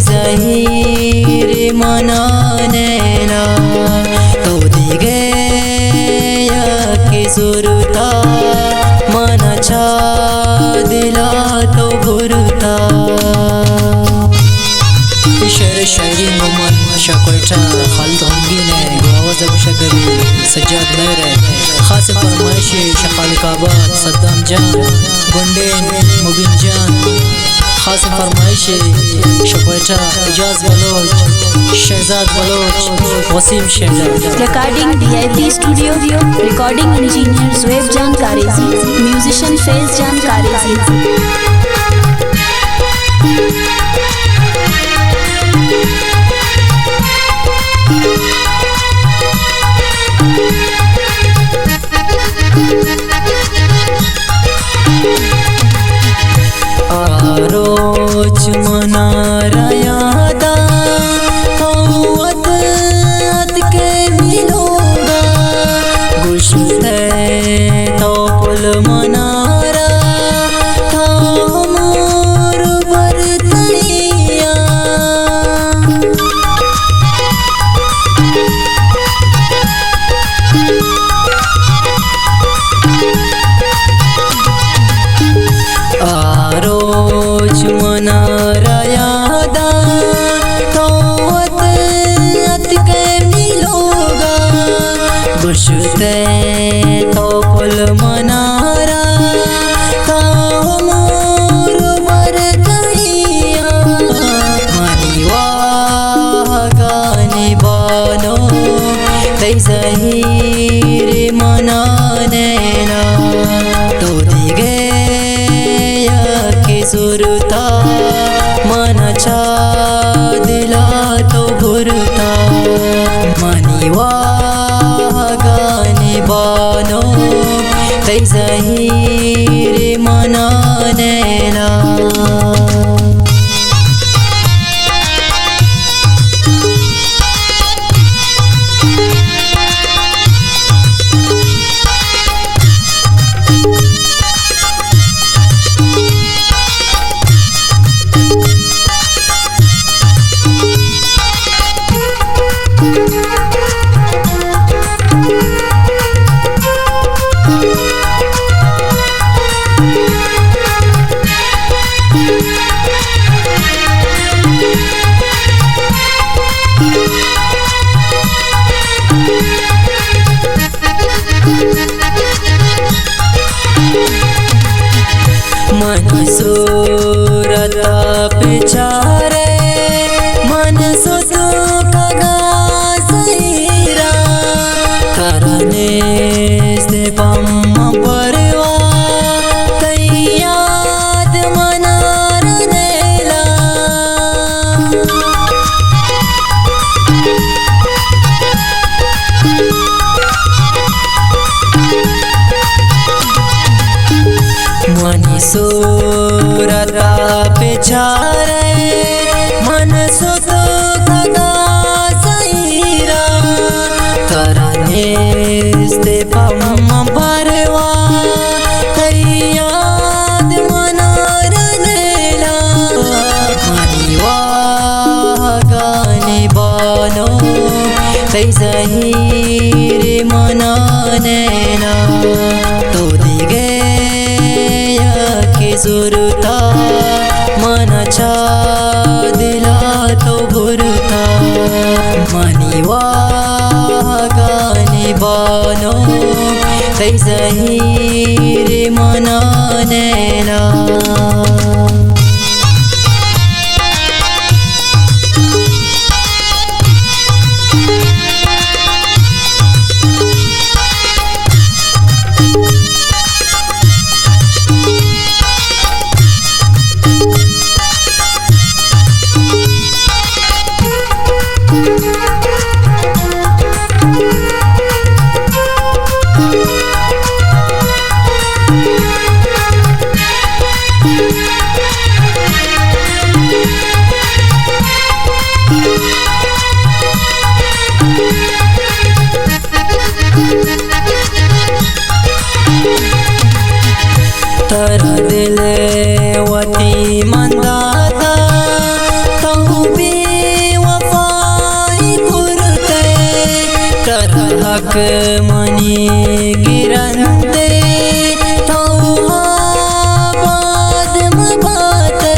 ज़हीर मनानेला तो दिगे की ज़ुरता मन छा दिला तो बुरता शेर शायरी मोहम्मद शाकोटा खालिद गमगीन है आवाज़ अबू शगरी सज्जाद मेहर है खास फरमाइश शकालिकाबाद सद्दाम जान गुंडेन मुबीन जान खास फरमाइश शकोटा Ijaz Baloch Shahzad Baloch Waseem Shekhar recording VIP studio recording engineer Zuaib Jan कारेजी म्यूजिशियन फैज़ जान कारेजी रोज मनारा यादा अत के मिलोगा गुश्ते तो पुल मनारा था मोर बरतनिया रोज मनारा यादा तो अत के मिलोगा गुश्ते तो पुल मनारा था मोर बरतनिया मनीवा गाने बानो तै ज़हीर मनानेला तो दिगे ज़ुरता मन छा दिला तो बुरता मनीवा गाने बानो तै ज़हीर मनानेला मन सूरता पिछारे मन सुतो कगासईरा करने से पम्मा परवा तैयाद मनार नेला मनी सूरता पिछारे मन सुतो कगासईरा करने से पम्मा परवा तैयाद मनार नेला मनीवा गाने बानो तै ज़हीर मनानेला तो दिगे ज़ुरता मन छा दिला तो बुरता मनीवा गाने बानो तै ज़हीर मनानेला तर दिल वती मंदाता तहु मनी गिरंते तो बाद मबाते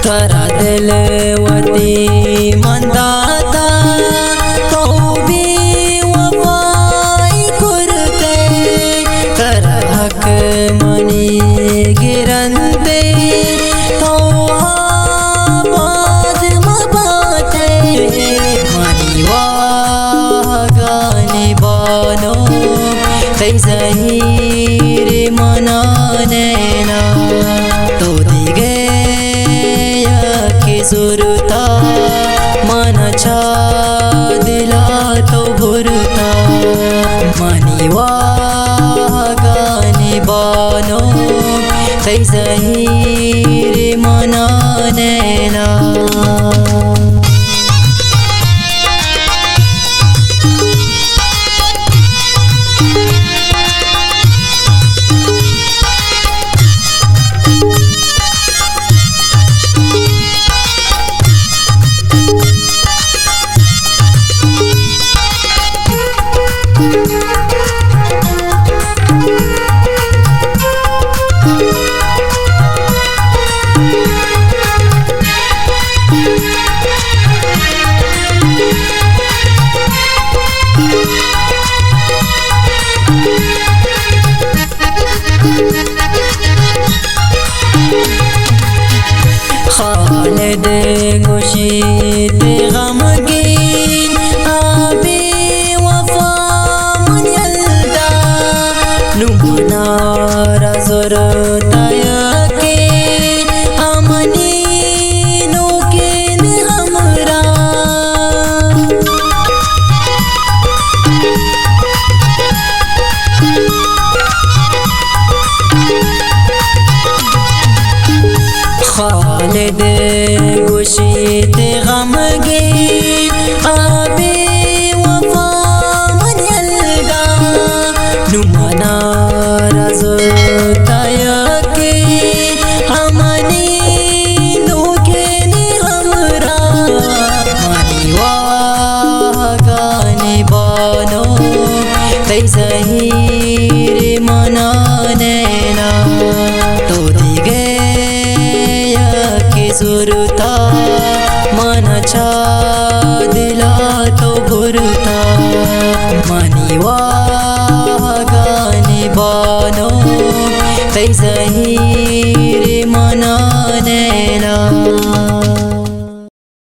तरा दिल वती मंदाता तो भी वफाई करते तरा हक मनी गिरंते तो बाद मबाते मनी वागानी बानो तै ज़हीर मनाने ना तो दिगे सुरता मन छा दिला तो भुरता मनी वागानी बानो तै ज़हीर मनाने ना खालिद खुशीद गमगीन आबे वफा मन यल्दा नुमना रज़रताया के हमनी नोकेन हमरा खालिद खुशीद गमगीन आबे वफा मन यल्दा नुमना रज़ताया के हमनी नोकेन हमरा मनी वागानी बानो तै ज़हीर मनाने ना तो दिगे सुरता मन छा दिला तो भुरता मनी वागानी बानो तै ज़हीर मनाने ना